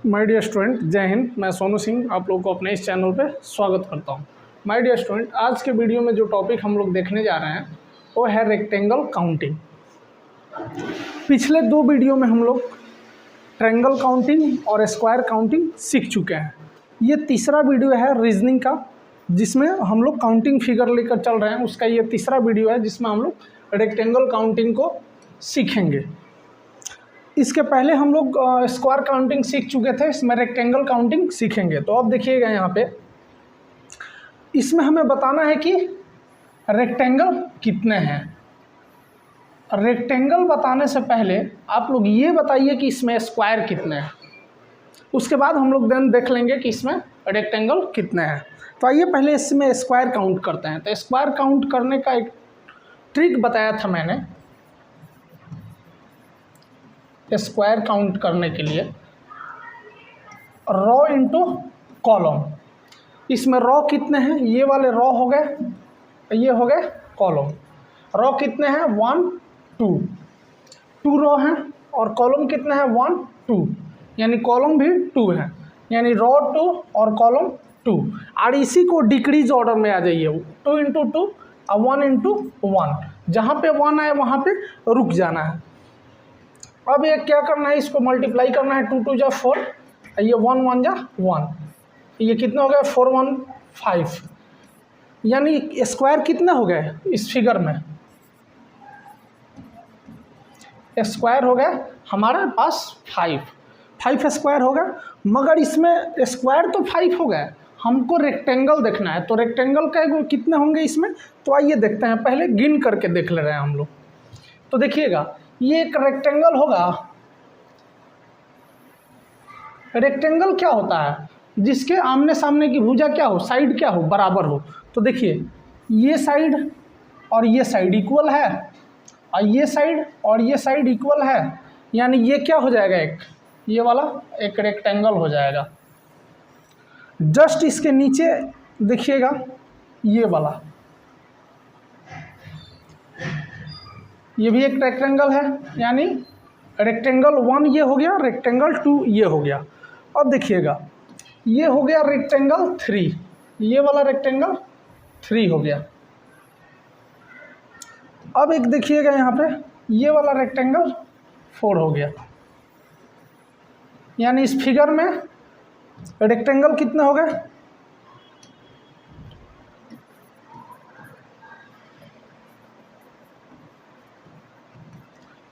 My dear student, जय हिंद। मैं सोनू सिंह आप लोगों को अपने इस चैनल पे स्वागत करता हूँ। माय डियर स्टूडेंट, आज के वीडियो में जो टॉपिक हम लोग देखने जा रहे हैं वो है रेक्टेंगल काउंटिंग। पिछले दो वीडियो में हम लोग ट्रायंगल काउंटिंग और स्क्वायर काउंटिंग सीख चुके हैं। ये तीसरा वीडियो है रीजनिंग का, जिसमें हम लोग काउंटिंग फिगर लेकर चल रहे हैं। उसका ये तीसरा वीडियो है जिसमें हम लोग रेक्टेंगल काउंटिंग को सीखेंगे। इसके पहले हम लोग स्क्वायर काउंटिंग सीख चुके थे, इसमें रेक्टेंगल काउंटिंग सीखेंगे। तो अब देखिएगा यहाँ पे, इसमें हमें बताना है कि रेक्टेंगल कितने हैं। रेक्टेंगल बताने से पहले आप लोग ये बताइए कि इसमें स्क्वायर कितने हैं। उसके बाद हम लोग देन देख लेंगे कि इसमें रेक्टेंगल कितने हैं। तो आइए पहले इसमें स्क्वायर काउंट करते हैं। तो स्क्वायर काउंट करने का एक ट्रिक बताया था मैंने। स्क्वायर काउंट करने के लिए रो इंटू कॉलम। इसमें रो कितने हैं, ये वाले रो हो गए, ये हो गए कॉलम। रो कितने हैं, 1 2 रो हैं, और कॉलम कितने हैं, 1 2, यानी कॉलम भी 2 है, यानी रो 2 और कॉलम 2। और इसी को डिक्रीज ऑर्डर में आ जाइए, 2 इंटू 2 और 1 इंटू 1। जहाँ पे 1 आए वहाँ पे रुक जाना है। अब ये क्या करना है, इसको मल्टीप्लाई करना है। 2 2 जा 4, ये 1 1 जा 1, ये कितना हो गया, 4 1 5। यानी स्क्वायर कितने हो गए इस फिगर में, स्क्वायर हो गया हमारे पास 5 स्क्वायर हो गया। मगर इसमें स्क्वायर तो 5 हो गया, हमको रेक्टेंगल देखना है। तो रेक्टेंगल का कितने होंगे इसमें, तो आइए देखते हैं। पहले गिन करके देख ले रहे हैं हम लोग। तो देखिएगा, ये एक रेक्टेंगल होगा। रेक्टेंगल क्या होता है, जिसके आमने सामने की भुजा क्या हो, साइड क्या हो, बराबर हो। तो देखिए, ये साइड और ये साइड इक्वल है, और ये साइड और ये साइड इक्वल है, यानी ये क्या हो जाएगा, एक ये वाला एक रेक्टेंगल हो जाएगा। जस्ट इसके नीचे देखिएगा, ये वाला, ये भी एक रेक्टेंगल है, यानी रेक्टेंगल 1 ये हो गया, रेक्टेंगल 2 ये हो गया। अब देखिएगा, ये हो गया रेक्टेंगल 3, ये वाला रेक्टेंगल 3 हो गया। अब एक देखिएगा यहाँ पे, ये वाला रेक्टेंगल 4 हो गया। यानी इस फिगर में रेक्टेंगल कितने हो गए,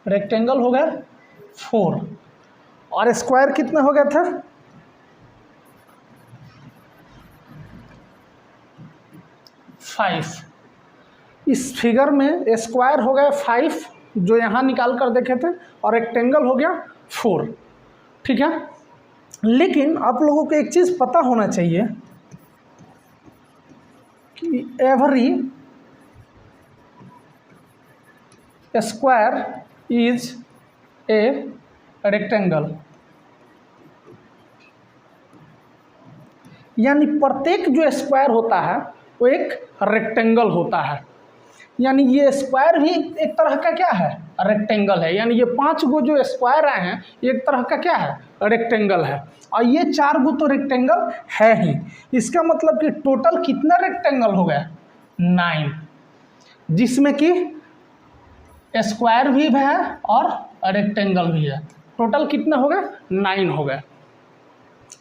रेक्टेंगल हो गया 4, और स्क्वायर कितने हो गए थे, 5। इस फिगर में स्क्वायर हो गया 5 जो यहाँ निकाल कर देखे थे, और रेक्टेंगल हो गया 4। ठीक है, लेकिन आप लोगों को एक चीज़ पता होना चाहिए कि every square is a rectangle. यानी प्रत्येक जो स्क्वायर होता है वो एक रेक्टेंगल होता है। यानी ये स्क्वायर भी एक तरह का क्या है, रेक्टेंगल है। यानी ये 5 गो जो स्क्वायर आए हैं एक तरह का क्या है, रेक्टेंगल है। और ये 4 गो तो रेक्टेंगल है ही। इसका मतलब कि टोटल कितना रेक्टेंगल हो गया, 9, जिसमें कि स्क्वायर भी है और रेक्टेंगल भी है। टोटल कितने हो गए, 9 हो गए।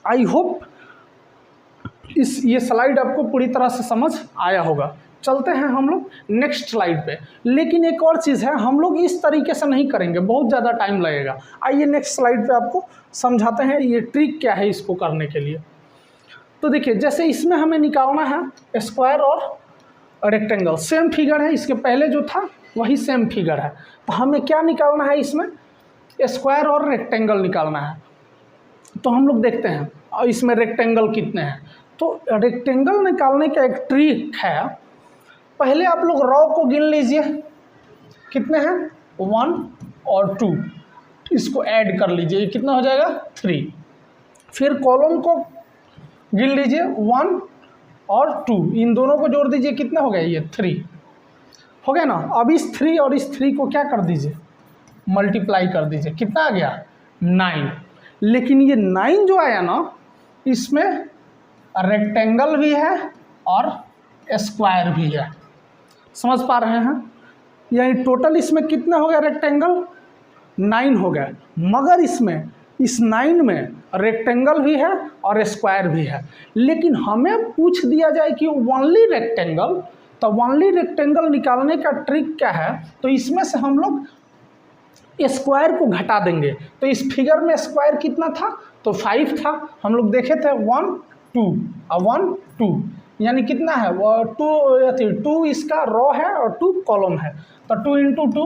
आई होप ये स्लाइड आपको पूरी तरह से समझ आया होगा। चलते हैं हम लोग नेक्स्ट स्लाइड पे। लेकिन एक और चीज़ है, हम लोग इस तरीके से नहीं करेंगे, बहुत ज़्यादा टाइम लगेगा। आइए नेक्स्ट स्लाइड पे आपको समझाते हैं ये ट्रिक क्या है इसको करने के लिए। तो देखिए, जैसे इसमें हमें निकालना है स्क्वायर और रेक्टेंगल, सेम फिगर है, इसके पहले जो था वही सेम फिगर है। तो हमें क्या निकालना है, इसमें स्क्वायर और रेक्टेंगल निकालना है। तो हम लोग देखते हैं और इसमें रेक्टेंगल कितने हैं। तो रेक्टेंगल निकालने का एक ट्रिक है। पहले आप लोग रो को गिन लीजिए, कितने हैं, 1 और 2, इसको ऐड कर लीजिए, ये कितना हो जाएगा, 3। फिर कॉलम को गिन लीजिए, 1 और 2, इन दोनों को जोड़ दीजिए, कितना हो गया, ये 3 हो गया ना। अब इस 3 और इस 3 को क्या कर दीजिए, मल्टीप्लाई कर दीजिए, कितना आ गया, 9। लेकिन ये 9 जो आया ना, इसमें रेक्टेंगल भी है और स्क्वायर भी है। समझ पा रहे हैं? यानी टोटल इसमें कितना हो गया रेक्टेंगल? 9 हो गया, मगर इसमें इस 9 में रेक्टेंगल भी है और स्क्वायर भी है। लेकिन हमें पूछ दिया जाए कि ओनली रेक्टेंगल, तो ओनली रेक्टेंगल निकालने का ट्रिक क्या है? तो इसमें से हम लोग स्क्वायर को घटा देंगे। तो इस फिगर में स्क्वायर कितना था? तो 5 था। हम लोग देखे थे 1 2 और 1 2, यानी कितना है वो 2 इसका रो है और 2 कॉलम है। तो 2 इंटू 2,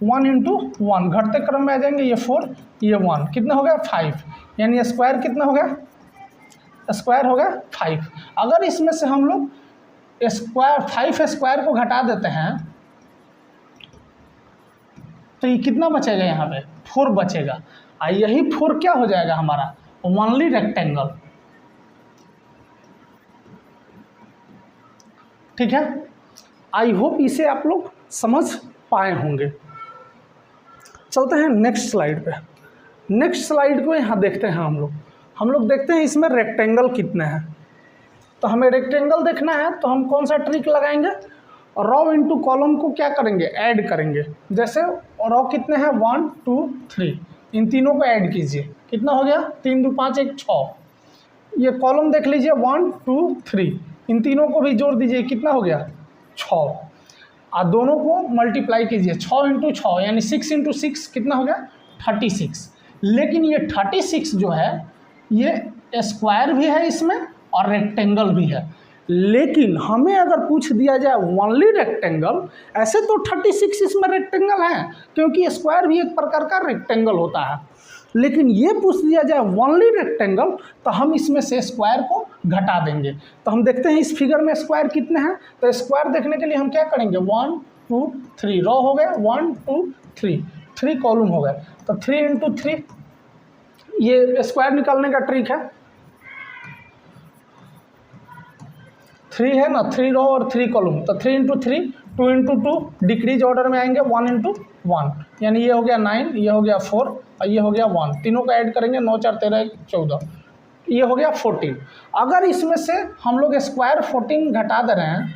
1 इंटू 1, घटते क्रम में आ जाएंगे, ये 4 ये 1, कितना हो गया 5, यानी स्क्वायर कितना हो गया? स्क्वायर हो गया 5। अगर इसमें से हम लोग स्क्वायर 5 स्क्वायर को घटा देते हैं तो ये कितना बचेगा? यहाँ पे 4 बचेगा। और यही 4 क्या हो जाएगा हमारा? Only rectangle. ठीक है, आई होप इसे आप लोग समझ पाए होंगे। चलते हैं नेक्स्ट स्लाइड पे। नेक्स्ट स्लाइड को यहाँ देखते हैं हम लोग देखते हैं इसमें रेक्टेंगल कितने हैं। तो हमें रेक्टेंगल देखना है तो हम कौन सा ट्रिक लगाएंगे? रो इंटू कॉलम को क्या करेंगे? ऐड करेंगे। जैसे रो कितने हैं? 1 2 3, इन तीनों को ऐड कीजिए, कितना हो गया? 3 2 5 1 6। ये कॉलम देख लीजिए 1 2 3, इन तीनों को भी जोड़ दीजिए, कितना हो गया? 6। और दोनों को मल्टीप्लाई कीजिए, 6 इंटू 6 यानी 6 इंटू 6 कितना हो गया? 36। लेकिन ये 36 जो है ये स्क्वायर भी है इसमें और रेक्टेंगल भी है। लेकिन हमें अगर पूछ दिया जाए ओनली रेक्टेंगल, ऐसे तो 36 इसमें रेक्टेंगल है क्योंकि स्क्वायर भी एक प्रकार का रेक्टेंगल होता है। लेकिन ये पूछ दिया जाए ओनली रेक्टेंगल तो हम इसमें से स्क्वायर को घटा देंगे। तो हम देखते हैं इस फिगर में स्क्वायर कितने हैं। तो स्क्वायर देखने के लिए हम क्या करेंगे? 1 2 3 रो हो गए, 1 2 3, 3 कॉलम हो गए। तो 3 इंटू 3, ये स्क्वायर निकालने का ट्रिक है। 3 है ना, 3 रो और 3 कॉलम, तो 3 इंटू 3, 2 इंटू 2, डिक्रीज ऑर्डर में आएंगे, 1 इंटू 1, यानी ये हो गया 9, ये हो गया 4 और ये हो गया 1, तीनों को ऐड करेंगे 9 4 13 14, ये हो गया 14। अगर इसमें से हम लोग स्क्वायर 14 घटा दे रहे हैं,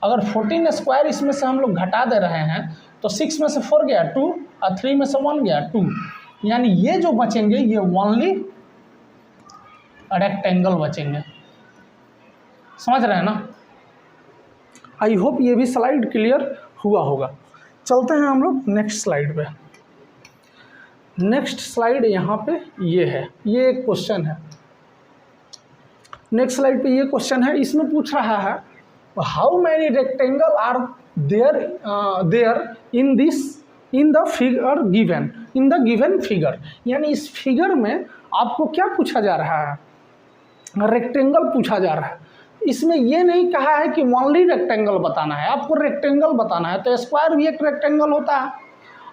अगर 14 स्क्वायर इसमें से हम लोग घटा दे रहे हैं तो 6 में से 4 गया 2 और 3 में से 1 गया 2, यानी ये जो बचेंगे ये ओनली रेक्टेंगल बचेंगे। समझ रहे हैं ना? आई होप ये भी स्लाइड क्लियर हुआ होगा। चलते हैं हम लोग नेक्स्ट स्लाइड पे। नेक्स्ट स्लाइड यहाँ पे ये है, ये एक क्वेश्चन है। नेक्स्ट स्लाइड पे ये क्वेश्चन है, इसमें पूछ रहा है how many rectangle are there in the figure given, in the given figure. यानी इस फिगर में आपको क्या पूछा जा रहा है? रेक्टेंगल पूछा जा रहा है। इसमें ये नहीं कहा है कि ओनली रेक्टेंगल बताना है, आपको रेक्टेंगल बताना है। तो स्क्वायर भी एक रेक्टेंगल होता है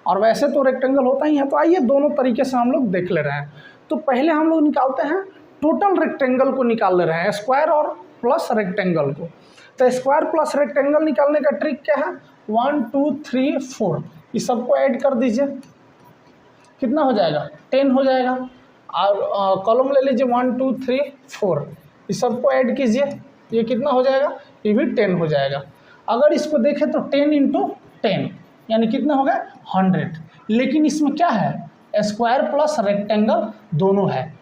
और वैसे तो रेक्टेंगल होता ही है। तो आइए दोनों तरीके से हम लोग देख ले रहे हैं। तो पहले हम लोग निकालते हैं टोटल रेक्टेंगल को निकाल ले रहे हैं, स्क्वायर और प्लस रेक्टेंगल को। तो स्क्वायर प्लस रेक्टेंगल निकालने का ट्रिक क्या है? 1 2 3 4, इस सबको ऐड कर दीजिए, कितना हो जाएगा? 10 हो जाएगा। और कॉलम ले लीजिए 1 2 3 4, इस सबको ऐड कीजिए, ये कितना हो जाएगा? ये भी 10 हो जाएगा। अगर इसको देखें तो 10 इंटू 10 यानी कितना हो गया? 100। लेकिन इसमें क्या है? स्क्वायर प्लस रेक्टेंगल दोनों है,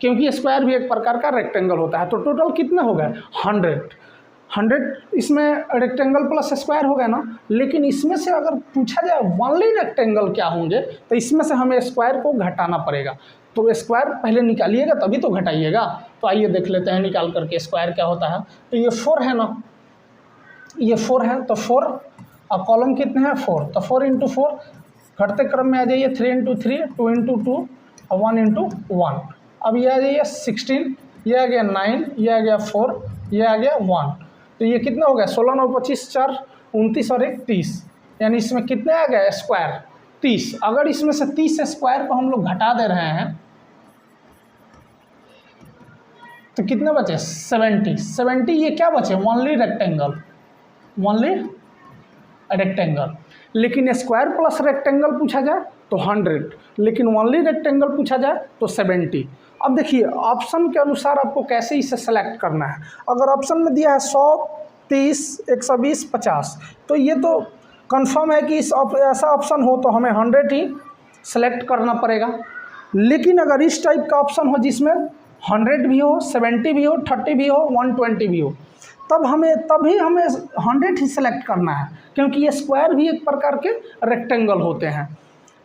क्योंकि स्क्वायर भी एक प्रकार का रेक्टेंगल होता है। तो टोटल कितना हो गया? 100 इसमें रेक्टेंगल प्लस स्क्वायर हो गया ना। लेकिन इसमें से अगर पूछा जाए ओनली रेक्टेंगल क्या होंगे तो इसमें से हमें स्क्वायर को घटाना पड़ेगा। तो स्क्वायर पहले निकालिएगा तभी तो घटाइएगा। तो आइए देख लेते हैं निकाल करके स्क्वायर क्या होता है। तो ये 4 है ना, ये 4 है, तो 4 और कॉलम कितने हैं? 4, तो 4 इंटू 4, घटते क्रम में आ जाइए 3 इंटू 3, 2 इंटू 2 और 1 इंटू 1। अब ये आ जाइए 16, ये आ गया 9, ये आ गया 4, ये आ गया 1। तो ये कितना हो गया? 16 9 25 4 29 और 1 30, यानी इसमें कितने आ गया? स्क्वायर 30। अगर इसमें से 30 स्क्वायर को हम लोग घटा दे रहे हैं तो कितने बचे? 70। ये क्या बचे? Only rectangle, only rectangle. लेकिन स्क्वायर प्लस रेक्टेंगल पूछा जाए तो 100, लेकिन ओनली रेक्टेंगल पूछा जाए तो 70। अब देखिए ऑप्शन के अनुसार आपको कैसे इसे सेलेक्ट करना है। अगर ऑप्शन में दिया है 100, 30, 120, 50, तो ये तो कंफर्म है कि ऐसा ऑप्शन हो तो हमें 100 ही सेलेक्ट करना पड़ेगा। लेकिन अगर इस टाइप का ऑप्शन हो जिसमें 100 भी हो, 70 भी हो, 30 भी हो, 120 भी हो, तभी हमें 100 ही सेलेक्ट करना है, क्योंकि ये स्क्वायर भी एक प्रकार के रेक्टेंगल होते हैं,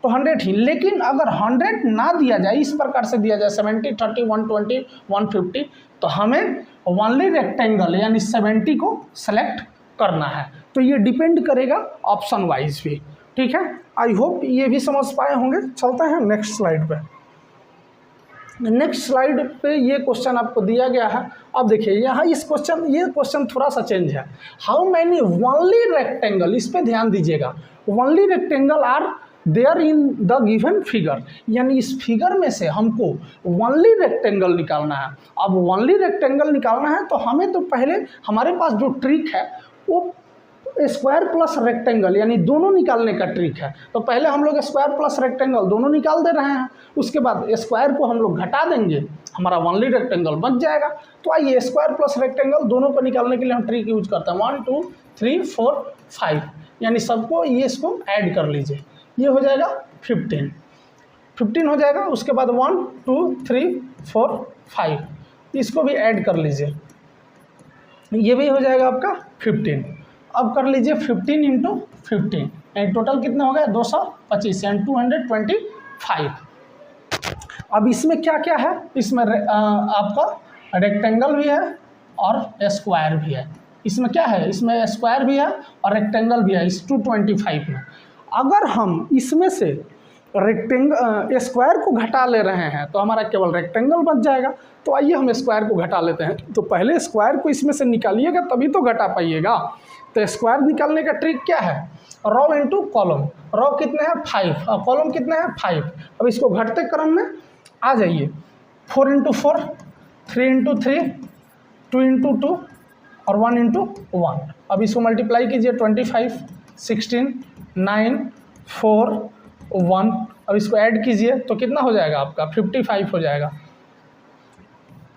तो 100 ही। लेकिन अगर 100 ना दिया जाए, इस प्रकार से दिया जाए 70, 30, 120, 150, तो हमें ओनली रेक्टेंगल यानी 70 को सेलेक्ट करना है। तो ये डिपेंड करेगा ऑप्शन वाइज भी, ठीक है। आई होप ये भी समझ पाए होंगे। चलते हैं नेक्स्ट स्लाइड पे। नेक्स्ट स्लाइड पे ये क्वेश्चन आपको दिया गया है। अब देखिए यहाँ ये क्वेश्चन थोड़ा सा चेंज है। हाउ मैनी ओनली रेक्टेंगल, इस पे ध्यान दीजिएगा। Only rectangle are there in the given figure, यानी इस फिगर में से हमको ओनली रेक्टेंगल निकालना है। अब ओनली रेक्टेंगल निकालना है तो हमें तो पहले हमारे पास जो ट्रिक है वो स्क्वायर प्लस रेक्टेंगल यानी दोनों निकालने का ट्रिक है। तो पहले हम लोग स्क्वायर प्लस रेक्टेंगल दोनों निकाल दे रहे हैं, उसके बाद स्क्वायर को हम लोग घटा देंगे, हमारा ओनली रेक्टेंगल बच जाएगा। तो आइए स्क्वायर प्लस रेक्टेंगल दोनों को निकालने के लिए हम ट्रिक यूज करते हैं। 1 2 3 4 5, यानी सबको इसको ऐड कर लीजिए, ये हो जाएगा 15 हो जाएगा। उसके बाद 1 2 3 4 5, इसको भी ऐड कर लीजिए, ये भी हो जाएगा आपका 15। अब कर लीजिए 15 × 15, यानी टोटल कितना हो गया 225 यानी 225। अब इसमें क्या क्या है, इसमें आपका रेक्टेंगल भी है और स्क्वायर भी है। इसमें क्या है, इसमें स्क्वायर भी है और रेक्टेंगल भी है इस 225 में। अगर हम इसमें से स्क्वायर को घटा ले रहे हैं तो हमारा केवल रेक्टेंगल बच जाएगा। तो आइए हम स्क्वायर को घटा लेते हैं। तो पहले स्क्वायर को इसमें से निकालिएगा तभी तो घटा पाइएगा। तो स्क्वायर निकालने का ट्रिक क्या है, रो इंटू कॉलम। रो कितने हैं 5 और कॉलम कितने हैं 5। अब इसको घटते क्रम में आ जाइए, 4 × 4, 3 × 3, 2 × 2 और 1 × 1। अब इसको मल्टीप्लाई कीजिए, 25, 16, 9, 4, 1। अब इसको ऐड कीजिए तो कितना हो जाएगा आपका 55 हो जाएगा।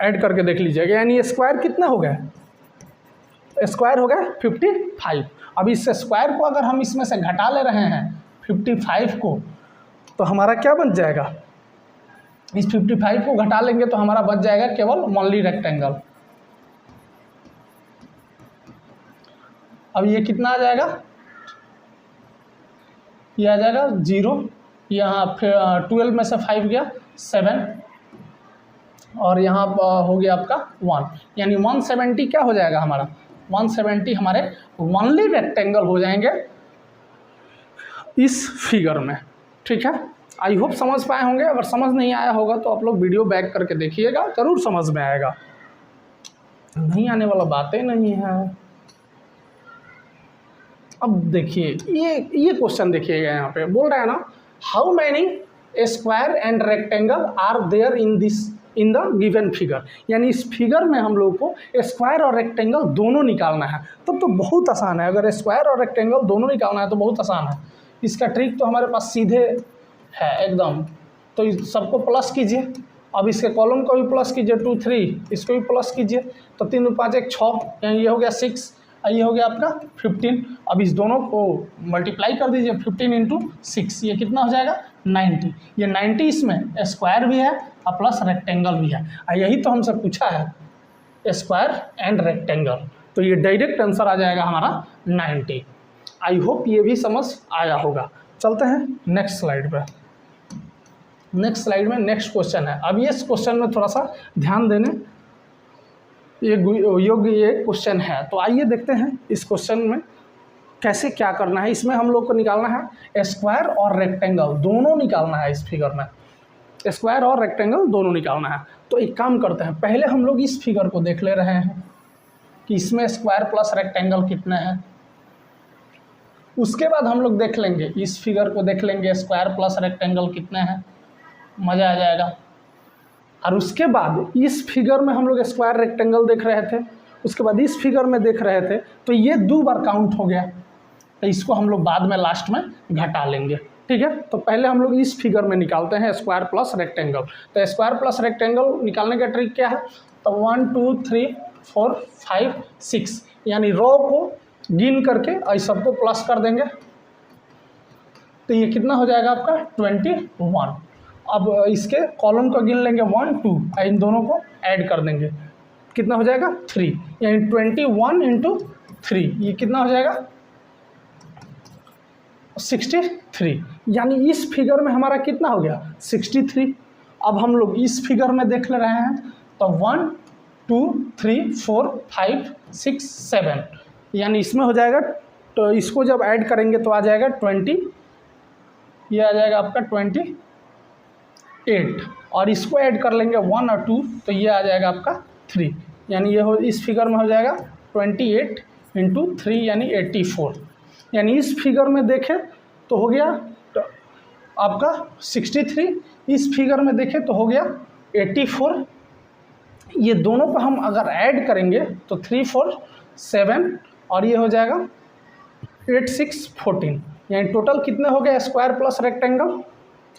ऐड करके देख लीजिएगा, यानी स्क्वायर कितना हो गया, स्क्वायर हो गया 55। अब इस स्क्वायर को अगर हम इसमें से घटा ले रहे हैं 55 को, तो हमारा क्या बच जाएगा, इस 55 को घटा लेंगे तो हमारा बच जाएगा केवल ओनली रेक्टेंगल। अब ये कितना आ जाएगा, ये आ जाएगा 0, यहाँ फिर 12 में से 5 गया 7 और यहाँ हो गया आपका 1, यानी 170 क्या हो जाएगा हमारा, 170 हमारे ओनली रेक्टेंगल हो जाएंगे इस फिगर में, ठीक है। आई होप समझ पाए होंगे। अगर समझ नहीं आया होगा तो आप लोग वीडियो बैक करके देखिएगा, ज़रूर समझ में आएगा, नहीं आने वाला बातें नहीं है। अब देखिए ये क्वेश्चन देखिएगा, यहाँ पे बोल रहा है ना, how many square and rectangle are there in the given figure, यानी इस फिगर में हम लोग को स्क्वायर और रेक्टेंगल दोनों निकालना है। तब तो बहुत आसान है, अगर स्क्वायर और रेक्टेंगल दोनों निकालना है तो बहुत आसान है। इसका ट्रिक तो हमारे पास सीधे है एकदम। तो सबको प्लस कीजिए, अब इसके कॉलम को भी प्लस कीजिए, 2 3, इसको भी प्लस कीजिए, तो 3 × 5 = 6, यानी ये हो गया 6, ये हो गया आपका 15। अब इस दोनों को मल्टीप्लाई कर दीजिए, 15 × 6, ये कितना हो जाएगा 90। ये 90 इसमें स्क्वायर भी है और प्लस रेक्टेंगल भी है, और यही तो हमसे पूछा है स्क्वायर एंड रेक्टेंगल। तो ये डायरेक्ट आंसर आ जाएगा हमारा 90। आई होप ये भी समझ आया होगा। चलते हैं नेक्स्ट स्लाइड पर। नेक्स्ट स्लाइड में नेक्स्ट क्वेश्चन है। अब ये क्वेश्चन में थोड़ा सा ध्यान देने योग्य ये क्वेश्चन है। तो आइए देखते हैं इस क्वेश्चन में कैसे क्या करना है। इसमें हम लोग को निकालना है स्क्वायर और रेक्टेंगल दोनों निकालना है। इस फिगर में स्क्वायर और रेक्टेंगल दोनों निकालना है। तो एक काम करते हैं, पहले हम लोग इस फिगर को देख ले रहे हैं कि इसमें स्क्वायर प्लस रेक्टेंगल कितने हैं। उसके बाद हम लोग देख लेंगे इस फिगर को, देख लेंगे स्क्वायर प्लस रेक्टेंगल कितने हैं, मज़ा आ जाएगा। और उसके बाद इस फिगर में हम लोग स्क्वायर रेक्टेंगल देख रहे थे, उसके बाद इस फिगर में देख रहे थे, तो ये 2 बार काउंट हो गया। तो इसको हम लोग बाद में लास्ट में घटा लेंगे, ठीक है। तो पहले हम लोग इस फिगर में निकालते हैं स्क्वायर प्लस रेक्टेंगल। तो स्क्वायर प्लस रेक्टेंगल निकालने का ट्रिक क्या है? तो 1 2 3 4 5 6 यानी रो को गिन करके और सबको प्लस कर देंगे। तो ये कितना हो जाएगा आपका 21। अब इसके कॉलम को गिन लेंगे 1 2 और इन दोनों को ऐड कर देंगे, कितना हो जाएगा 3, यानी 21 इंटू 3 ये कितना हो जाएगा 63। यानी इस फिगर में हमारा कितना हो गया 63। अब हम लोग इस फिगर में देख ले रहे हैं तो 1 2 3 4 5 6 7 यानी इसमें हो जाएगा। तो इसको जब ऐड करेंगे तो आ जाएगा 20, ये आ जाएगा आपका 28 और इसको ऐड कर लेंगे 1 और 2 तो ये आ जाएगा आपका 3, यानी ये हो इस फिगर में हो जाएगा 28 इंटू 3 यानी 84। यानी इस फिगर में देखें तो हो गया तो आपका 63, इस फिगर में देखें तो हो गया 84। ये दोनों को हम अगर ऐड करेंगे तो 3 4 7 और ये हो जाएगा 8 6 14, यानी टोटल कितने हो गए स्क्वायर प्लस रेक्टेंगल,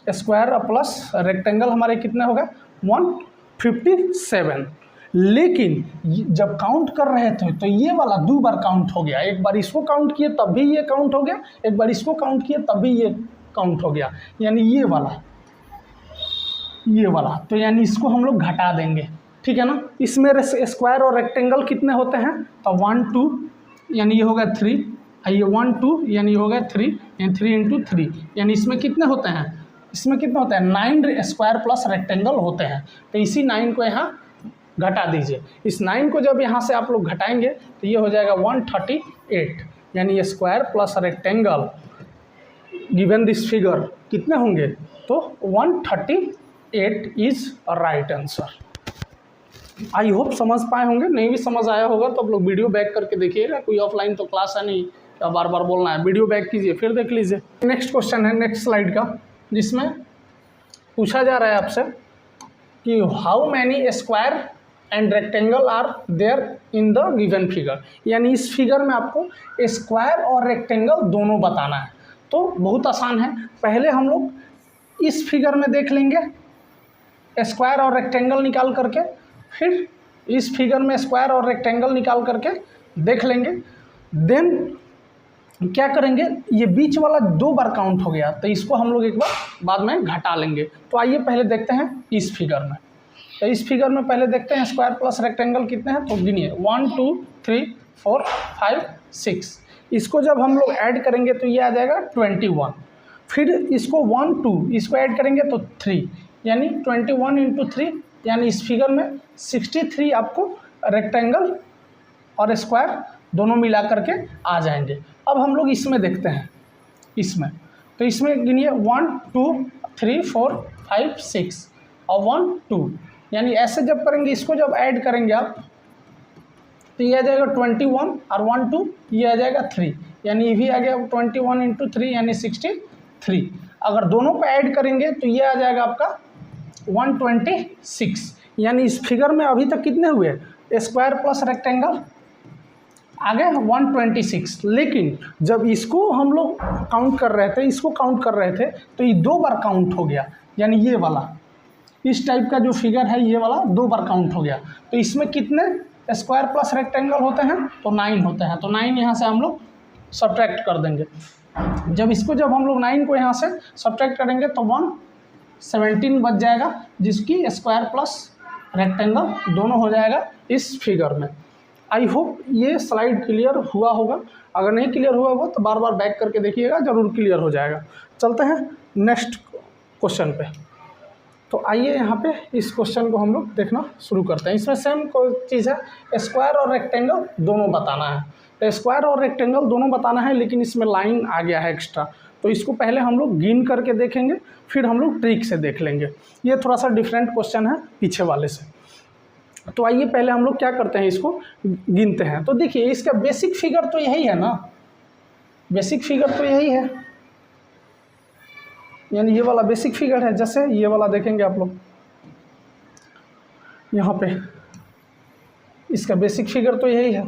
स्क्वायर और प्लस रेक्टेंगल हमारे कितने हो गए 157। लेकिन जब काउंट कर रहे थे तो ये वाला 2 बार काउंट हो गया, एक बार इसको काउंट किए तब भी ये काउंट हो गया, एक बार इसको काउंट किए तब भी ये काउंट हो गया, यानी ये वाला तो यानी इसको हम लोग घटा देंगे, ठीक है ना। इसमें स्क्वायर और रेक्टेंगल कितने होते हैं तो 1 2 यानी ये हो गया 3, ये 1 2 यानी ये हो गया 3, यानी 3 इंटू 3 यानी इसमें कितने होते हैं, इसमें कितने होते हैं 9 स्क्वायर प्लस रेक्टेंगल होते हैं। तो इसी 9 को यहाँ घटा दीजिए, इस 9 को जब यहाँ से आप लोग घटाएंगे तो ये हो जाएगा 138, यानी square plus rectangle given this figure कितने होंगे तो 138 is right answer. I hope समझ पाए होंगे, नहीं भी समझ आया होगा तो आप लोग वीडियो बैक करके देखिएगा, कोई ऑफलाइन तो क्लास है नहीं क्या बार बार बोलना है, वीडियो बैक कीजिए फिर देख लीजिए। नेक्स्ट क्वेश्चन है नेक्स्ट स्लाइड का, जिसमें पूछा जा रहा है आपसे कि how many square and rectangle are there in the given figure, यानी इस फिगर में आपको स्क्वायर और रेक्टेंगल दोनों बताना है। तो बहुत आसान है, पहले हम लोग इस फिगर में देख लेंगे स्क्वायर और रेक्टेंगल निकाल करके, फिर इस फिगर में स्क्वायर और रेक्टेंगल निकाल करके देख लेंगे, देन क्या करेंगे ये बीच वाला 2 बार काउंट हो गया तो इसको हम लोग एक बार बाद में घटा लेंगे। तो आइए पहले देखते हैं इस फिगर में, तो इस फिगर में पहले देखते हैं स्क्वायर प्लस रेक्टेंगल कितने हैं, तो गिनिए 1 2 3 4 5 6, इसको जब हम लोग ऐड करेंगे तो ये आ जाएगा 21, फिर इसको 1 2 इसको ऐड करेंगे तो 3 यानी 21 इंटू 3 यानी इस फिगर में 63 आपको रेक्टेंगल और स्क्वायर दोनों मिला करके आ जाएंगे। अब हम लोग इसमें देखते हैं, इसमें तो इसमें गिनिए 1 2 3 4 5 6 और 1 2, यानी ऐसे जब करेंगे इसको जब ऐड करेंगे आप तो ये आ जाएगा 21 और 1 2 ये आ जाएगा 3, यानी ये भी आ गया 21 इंटू 3 यानी 63। अगर दोनों को ऐड करेंगे तो ये आ जाएगा आपका 126, यानी इस फिगर में अभी तक कितने हुए स्क्वायर प्लस रेक्टेंगल आ गए 126। लेकिन जब इसको हम लोग काउंट कर रहे थे, इसको काउंट कर रहे थे तो ये 2 बार काउंट हो गया, यानी ये वाला इस टाइप का जो फिगर है ये वाला 2 बार काउंट हो गया। तो इसमें कितने स्क्वायर प्लस रेक्टेंगल होते हैं तो 9 होते हैं, तो 9 यहाँ से हम लोग सब्ट्रैक्ट कर देंगे। जब हम लोग 9 को यहाँ से सब्ट्रैक्ट करेंगे तो 117 बच जाएगा, जिसकी स्क्वायर प्लस रेक्टेंगल दोनों हो जाएगा इस फिगर में। आई होप ये स्लाइड क्लियर हुआ होगा, अगर नहीं क्लियर हुआ होगा तो बार बार बैक करके देखिएगा, ज़रूर क्लियर हो जाएगा। चलते हैं नेक्स्ट क्वेश्चन पे। तो आइए यहाँ पे इस क्वेश्चन को हम लोग देखना शुरू करते हैं। इसमें सेम कोई चीज़ है, स्क्वायर और रेक्टेंगल दोनों बताना है। तो स्क्वायर और रेक्टेंगल दोनों बताना है, लेकिन इसमें लाइन आ गया है एक्स्ट्रा, तो इसको पहले हम लोग गिन करके देखेंगे, फिर हम लोग ट्रिक से देख लेंगे। ये थोड़ा सा डिफरेंट क्वेश्चन है पीछे वाले से। तो आइए पहले हम लोग क्या करते हैं, इसको गिनते हैं। तो देखिए इसका बेसिक फिगर तो यही है ना, बेसिक फिगर तो यही है, यानी ये वाला बेसिक फिगर है। जैसे ये वाला देखेंगे आप लोग यहाँ पे, इसका बेसिक फिगर तो यही है।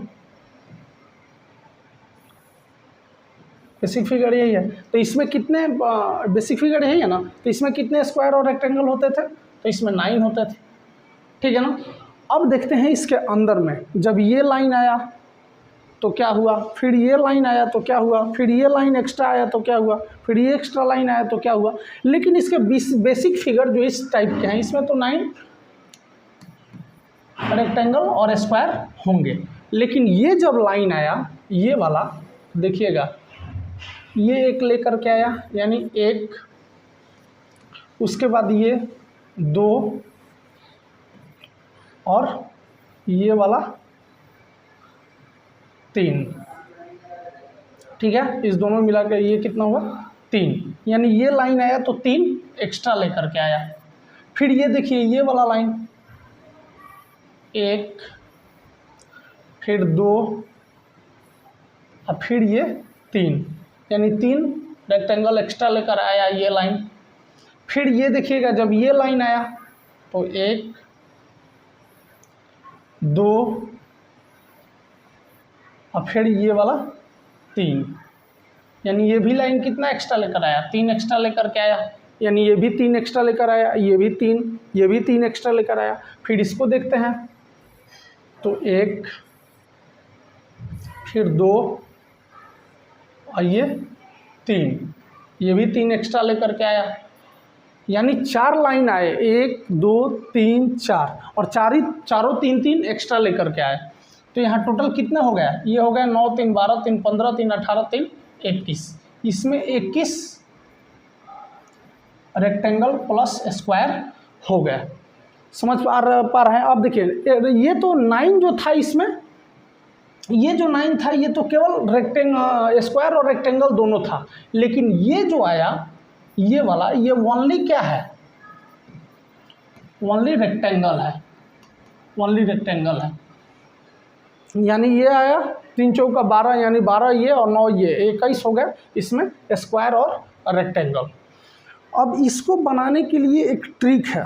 बेसिक फिगर यही है। तो इसमें कितने बेसिक फिगर यही है ना, तो इसमें कितने स्क्वायर और रेक्टेंगल होते थे, तो इसमें 9 होते थे, ठीक है ना। अब देखते हैं इसके अंदर में, जब ये लाइन आया तो क्या हुआ, फिर ये लाइन आया तो क्या हुआ, फिर ये लाइन एक्स्ट्रा आया तो क्या हुआ, फिर ये एक्स्ट्रा लाइन आया तो क्या हुआ। लेकिन इसके बेसिक फिगर जो इस टाइप के हैं, इसमें तो 9 रेक्टेंगल और स्क्वायर होंगे। लेकिन ये जब लाइन आया, ये वाला देखिएगा, ये एक लेकर के आया, यानी 1, उसके बाद ये 2 और ये वाला 3, ठीक है। इस दोनों मिला के ये कितना हुआ, 3, यानी ये लाइन आया तो 3 एक्स्ट्रा लेकर के आया। फिर ये देखिए ये वाला लाइन, 1, फिर 2 और फिर ये 3, यानी 3 रेक्टेंगल एक्स्ट्रा लेकर आया ये लाइन। फिर ये देखिएगा जब ये लाइन आया तो 1, 2 और फिर ये वाला 3, यानी ये भी लाइन कितना एक्स्ट्रा लेकर आया, 3 एक्स्ट्रा लेकर के आया, यानी ये भी 3 एक्स्ट्रा लेकर आया, ये भी 3 एक्स्ट्रा लेकर आया। फिर इसको देखते हैं तो 1, फिर 2 और ये 3, ये भी 3 एक्स्ट्रा लेकर के आया, यानी 4 लाइन आए, 1, 2, 3, 4, और चारों 3 एक्स्ट्रा लेकर के आए। तो यहाँ टोटल कितना हो गया, ये हो गया 9, 3, 12, 3, 15, 3, 18, 3, 21। इसमें 21 रेक्टेंगल प्लस स्क्वायर हो गया। समझ पा रहे हैं। अब देखिए ये तो 9 जो था इसमें, ये जो 9 था ये तो केवल स्क्वायर और रेक्टेंगल दोनों था। लेकिन ये जो आया ये वाला, ये ओनली क्या है, ओनली रेक्टेंगल है, ओनली रेक्टेंगल है। यानी ये आया 3 चौका 12, यानी 12 ये और 9 ये, 21 हो गया इसमें स्क्वायर और रेक्टेंगल। अब इसको बनाने के लिए एक ट्रिक है,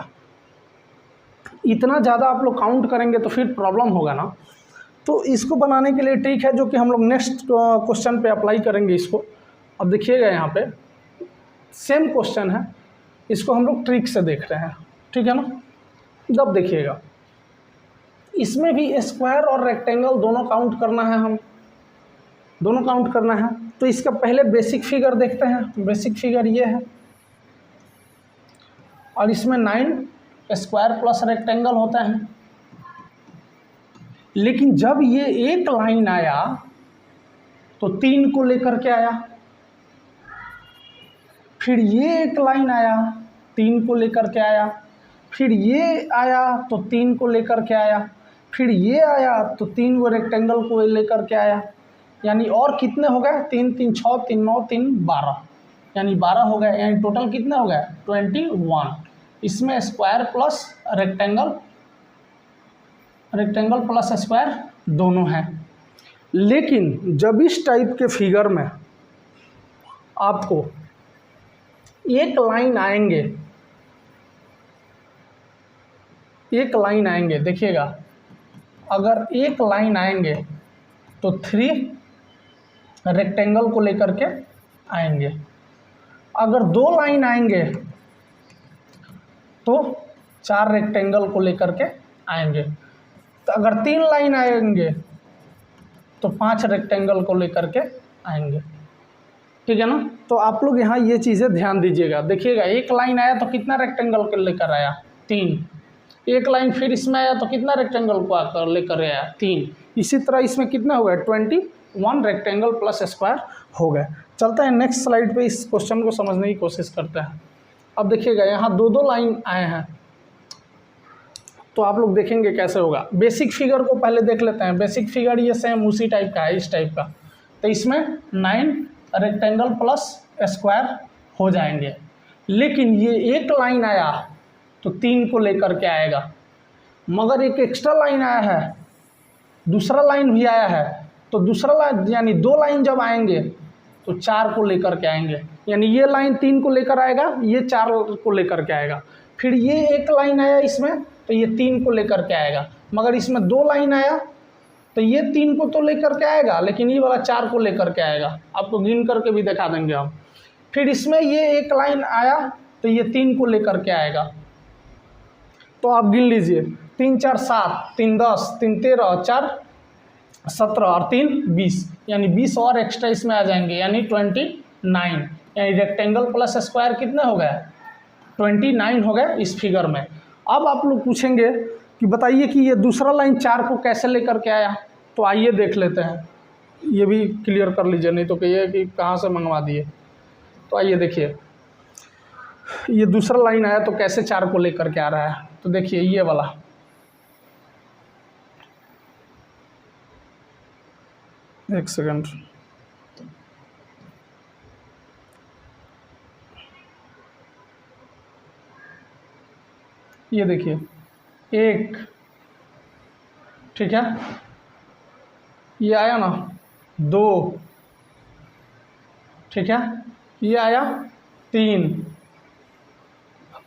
इतना ज़्यादा आप लोग काउंट करेंगे तो फिर प्रॉब्लम होगा ना। तो इसको बनाने के लिए ट्रिक है जो कि हम लोग नेक्स्ट क्वेश्चन पे अप्लाई करेंगे इसको। अब देखिएगा यहाँ पे सेम क्वेश्चन है, इसको हम लोग ट्रिक से देख रहे हैं, ठीक है ना। जब देखिएगा इसमें भी स्क्वायर और रेक्टेंगल दोनों काउंट करना है, हम दोनों काउंट करना है। तो इसका पहले बेसिक फिगर देखते हैं। बेसिक फिगर ये है और इसमें 9 स्क्वायर प्लस रेक्टेंगल होता है। लेकिन जब ये एक लाइन आया तो 3 को लेकर के आया, फिर ये एक लाइन आया 3 को लेकर के आया, फिर ये आया तो 3 को लेकर के आया, फिर ये आया तो 3 वो रेक्टेंगल को लेकर के आया। यानी और कितने हो गए, 3, 3, 6, 3, 9, 3, 12, यानी 12 हो गए। यानी टोटल कितना हो गया, 21। इसमें square plus rectangle, rectangle plus square दोनों हैं। लेकिन जब इस टाइप के फिगर में आपको एक लाइन आएंगे, एक लाइन आएंगे, देखिएगा अगर एक लाइन आएंगे तो 3 रेक्टेंगल को लेकर के आएंगे। अगर 2 लाइन आएंगे तो 4 रेक्टेंगल को लेकर के आएंगे। तो अगर 3 लाइन आएंगे तो 5 रेक्टेंगल को लेकर के आएंगे, ठीक है ना। तो आप लोग यहाँ ये चीज़ें ध्यान दीजिएगा। देखिएगा एक लाइन आया तो कितना रेक्टेंगल को लेकर आया, 3। एक लाइन फिर इसमें आया तो कितना रेक्टेंगल को आकर लेकर आया, 3। इसी तरह इसमें कितना हो गया, 21 रेक्टेंगल प्लस स्क्वायर हो गया। चलते हैं नेक्स्ट स्लाइड पे, इस क्वेश्चन को समझने की कोशिश करते हैं। अब देखिएगा यहाँ 2 लाइन आए हैं, तो आप लोग देखेंगे कैसे होगा। बेसिक फिगर को पहले देख लेते हैं। बेसिक फिगर ये सेम उसी टाइप का है, इस टाइप का। तो इसमें 9 रेक्टेंगल प्लस स्क्वायर हो जाएंगे। लेकिन ये एक लाइन आया तो 3 को लेकर के आएगा, मगर एक एक्स्ट्रा लाइन आया है, दूसरा लाइन भी आया है, तो दूसरा लाइन यानी 2 लाइन जब आएंगे तो 4 को लेकर के आएंगे। यानी ये लाइन 3 को लेकर आएगा, ये 4 को लेकर के आएगा। फिर ये एक लाइन आया इसमें तो ये 3 को लेकर के आएगा, मगर इसमें 2 लाइन आया तो ये 3 को तो लेकर के आएगा, लेकिन ये वाला 4 को लेकर के आएगा। आपको गिन करके भी दिखा देंगे हम। फिर इसमें ये एक लाइन आया तो ये 3 को लेकर के आएगा। तो आप गिन लीजिए, 3 4 7, 3 10, 3 13, 4 17 और 3 20, यानी 20 और एक्स्ट्रा इसमें आ जाएंगे, यानी 29। यानी रेक्टेंगल प्लस स्क्वायर कितने हो गए? 29 हो गए इस फिगर में। अब आप लोग पूछेंगे कि बताइए कि ये दूसरा लाइन 4 को कैसे लेकर के आया। तो आइए देख लेते हैं, ये भी क्लियर कर लीजिए, नहीं तो कहिए कि कहाँ से मंगवा दिए। तो आइए देखिए, ये दूसरा लाइन आया तो कैसे 4 को लेकर के आ रहा है। तो देखिए ये वाला, एक सेकंड, ये देखिए 1, ठीक है, ये आया ना 2, ठीक है, ये आया 3,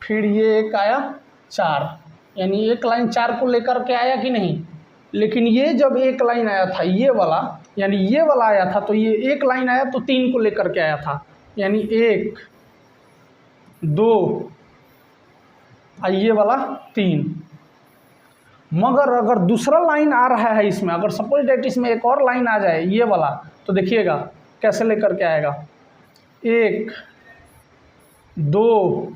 फिर ये एक आया 4, यानी एक लाइन 4 को लेकर के आया कि नहीं। लेकिन ये जब एक लाइन आया था ये वाला, यानी ये वाला आया था, तो ये एक लाइन आया तो 3 को लेकर के आया था, यानी 1 2 ये वाला 3। मगर अगर दूसरा लाइन आ रहा है इसमें, अगर सपोज डेट इसमें एक और लाइन आ जाए ये वाला, तो देखिएगा कैसे लेकर के आएगा, 1 2,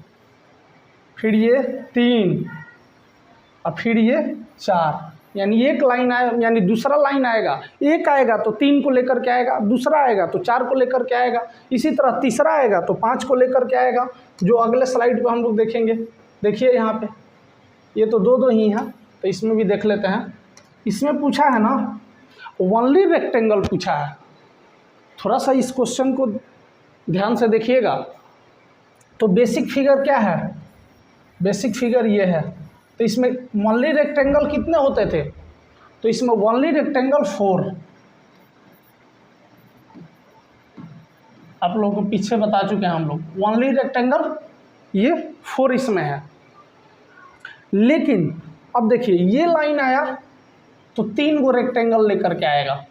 फिर ये 3 और फिर ये 4, यानी एक लाइन आया, यानी दूसरा लाइन आएगा, एक आएगा तो 3 को लेकर के आएगा, दूसरा आएगा तो 4 को लेकर के आएगा, इसी तरह तीसरा आएगा तो 5 को लेकर के आएगा, जो अगले स्लाइड पे हम लोग देखेंगे। देखिए यहाँ पे ये तो 2 ही हैं, तो इसमें भी देख लेते हैं। इसमें पूछा है ना ओनली रेक्टेंगल पूछा है। थोड़ा सा इस क्वेश्चन को ध्यान से देखिएगा। तो बेसिक फिगर क्या है? बेसिक फिगर ये है। तो इसमें ओनली रेक्टेंगल कितने होते थे? तो इसमें ओनली रेक्टेंगल 4। आप लोगों को पीछे बता चुके हैं हम लोग, ओनली रेक्टेंगल ये 4 इसमें है। लेकिन अब देखिए ये लाइन आया तो 3 गो रेक्टेंगल लेकर के आएगा,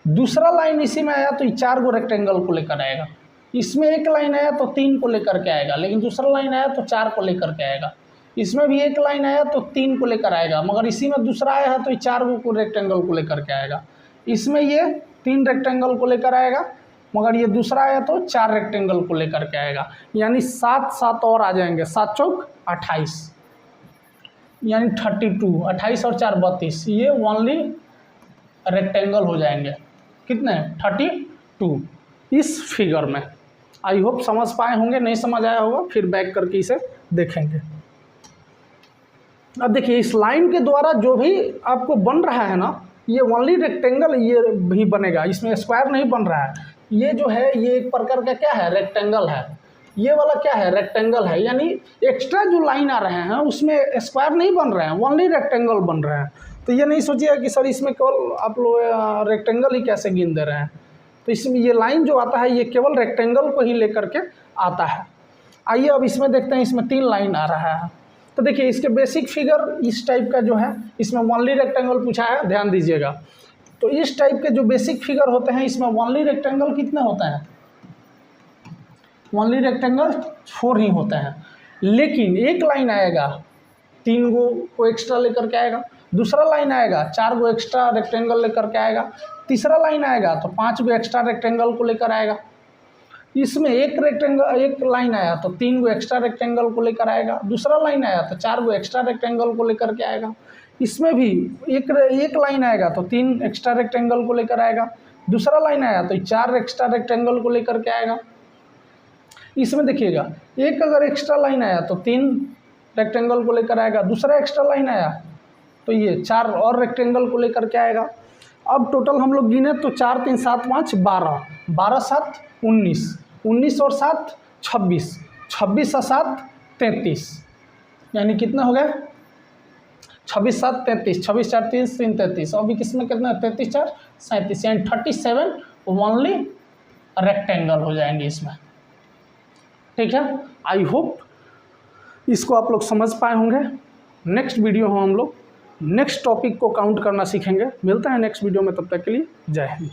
दूसरा लाइन इसी में आया तो 4 गो रेक्टेंगल को लेकर आएगा, इसमें एक लाइन आया तो 3 को लेकर के आएगा, लेकिन दूसरा लाइन आया तो 4 को लेकर के आएगा, इसमें भी एक लाइन आया तो 3 को लेकर आएगा, मगर इसी में दूसरा आया है तो 4 गो को रेक्टेंगल को लेकर के आएगा, इसमें ये 3 रेक्टेंगल को लेकर आएगा, मगर ये दूसरा आया तो 4 रेक्टेंगल को लेकर के आएगा, यानी 7 7 और आ जाएंगे, 7 चौक 28, यानी 32, 28 और 4 32, ये ओनली रेक्टेंगल हो जाएंगे। कितने? 32 इस फिगर में। आई होप समझ पाए होंगे, नहीं समझ आया होगा फिर बैक करके इसे देखेंगे। अब देखिए इस लाइन के द्वारा जो भी आपको बन रहा है ना, ये ओनली रेक्टेंगल ये भी बनेगा, इसमें स्क्वायर नहीं बन रहा है। ये जो है ये एक प्रकार का क्या है? रेक्टेंगल है। ये वाला क्या है? रेक्टेंगल है, यानी एक्स्ट्रा जो लाइन आ रहे हैं उसमें स्क्वायर नहीं बन रहे हैं, ओनली रेक्टेंगल बन रहे हैं। तो ये नहीं सोचिएगा कि सर इसमें केवल आप लोग रेक्टेंगल ही कैसे गिन दे रहे हैं। तो इसमें ये लाइन जो आता है ये केवल रेक्टेंगल को ही लेकर के आता है। आइए अब इसमें देखते हैं, इसमें 3 लाइन आ रहा है। तो देखिए इसके बेसिक फिगर इस टाइप का जो है, इसमें ओनली रेक्टेंगल पूछा है, ध्यान दीजिएगा। तो इस टाइप के जो बेसिक फिगर होते हैं इसमें ओनली रेक्टेंगल कितने होते हैं? ओनली रेक्टेंगल 4 ही होते हैं। लेकिन एक लाइन आएगा 3 गो को एक्स्ट्रा लेकर के आएगा, दूसरा लाइन आएगा 4 गो एक्स्ट्रा रेक्टेंगल लेकर के आएगा, तीसरा लाइन आएगा तो 5 गो एक्स्ट्रा रेक्टेंगल को लेकर आएगा। इसमें एक लाइन आया तो 3 गो एक्स्ट्रा रेक्टेंगल को लेकर आएगा, दूसरा लाइन आया तो 4 गो एक्स्ट्रा रेक्टेंगल को लेकर के आएगा। इसमें भी एक लाइन आएगा तो 3 एक्स्ट्रा रेक्टेंगल को लेकर आएगा, दूसरा लाइन आया तो 4 एक्स्ट्रा रेक्टेंगल को लेकर के आएगा। इसमें देखिएगा एक अगर एक्स्ट्रा लाइन आया तो 3 रेक्टेंगल को लेकर आएगा, दूसरा एक्स्ट्रा लाइन आया तो ये 4 और रेक्टेंगल को लेकर के आएगा। अब टोटल हम लोग गिने तो 4 3 7 5 12, 12 7 19, 19 और 7 26, 26 और 7 33, यानी कितना हो गया? 26 7 33, 26 4 3 3 33, अभी किसमें कितना? 33 4 37, यानी 37 ओनली रेक्टेंगल हो जाएंगे इसमें। ठीक है, आई होप इसको आप लोग समझ पाए होंगे। नेक्स्ट वीडियो हम लोग नेक्स्ट टॉपिक को काउंट करना सीखेंगे। मिलते हैं नेक्स्ट वीडियो में, तब तक के लिए जय हिंद।